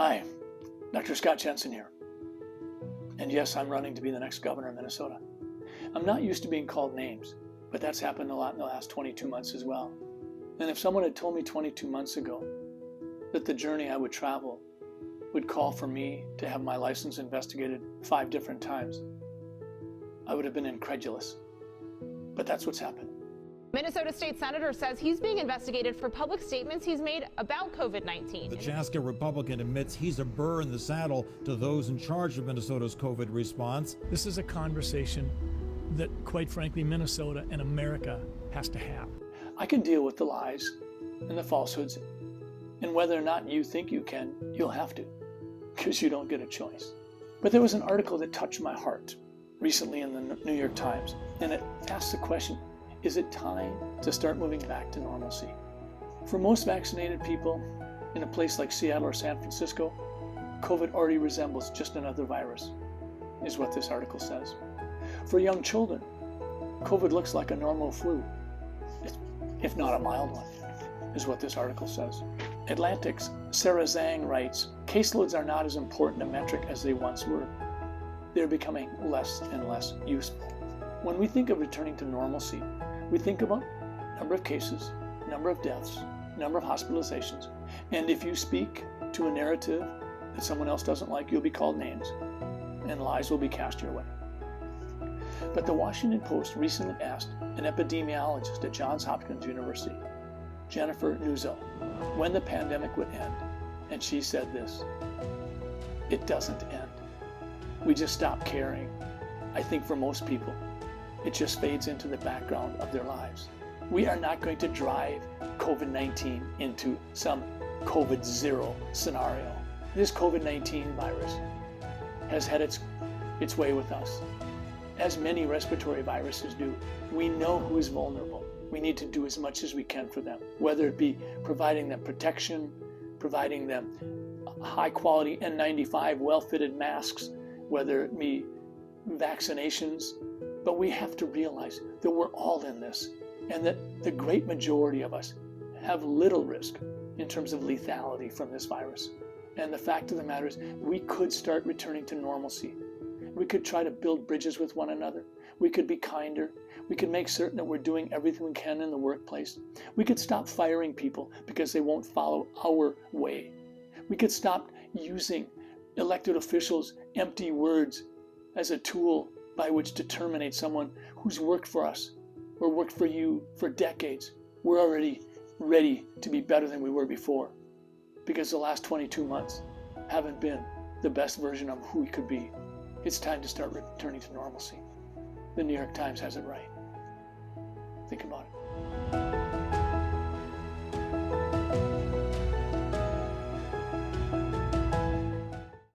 Hi, Dr. Scott Jensen here. And yes, I'm running to be the next governor of Minnesota. I'm not used to being called names, but that's happened a lot in the last 22 months as well. And if someone had told me 22 months ago that the journey I would travel would call for me to have my license investigated 5 different times, I would have been incredulous. But that's what's happened. Minnesota State Senator says he's being investigated for public statements he's made about COVID-19. The Chaska Republican admits he's a burr in the saddle to those in charge of Minnesota's COVID response. This is a conversation that, quite frankly, Minnesota and America has to have. I can deal with the lies and the falsehoods, and whether or not you think you can, you'll have to, because you don't get a choice. But there was an article that touched my heart recently in the New York Times, and it asked the question, is it time to start moving back to normalcy? For most vaccinated people in a place like Seattle or San Francisco, COVID already resembles just another virus, is what this article says. For young children, COVID looks like a normal flu, if not a mild one, is what this article says. Atlantic's Sarah Zhang writes, caseloads are not as important a metric as they once were. They're becoming less and less useful. When we think of returning to normalcy, we think about number of cases, number of deaths, number of hospitalizations, and if you speak to a narrative that someone else doesn't like, you'll be called names, and lies will be cast your way. But the Washington Post recently asked an epidemiologist at Johns Hopkins University, Jennifer Nuzzo, when the pandemic would end, and she said this: it doesn't end. We just stop caring. I think for most people, it just fades into the background of their lives. We are not going to drive COVID-19 into some COVID-0 scenario. This COVID-19 virus has had its way with us. As many respiratory viruses do, we know who is vulnerable. We need to do as much as we can for them, whether it be providing them protection, providing them high-quality N95 well-fitted masks, whether it be vaccinations. But we have to realize that we're all in this, and that the great majority of us have little risk in terms of lethality from this virus. And the fact of the matter is, we could start returning to normalcy. We could try to build bridges with one another. We could be kinder. We could make certain that we're doing everything we can in the workplace. We could stop firing people because they won't follow our way. We could stop using elected officials' empty words as a tool by which to terminate someone who's worked for us or worked for you for decades. We're already ready to be better than we were before, because the last 22 months haven't been the best version of who we could be. It's time to start returning to normalcy. The New York Times has it right. Think about it.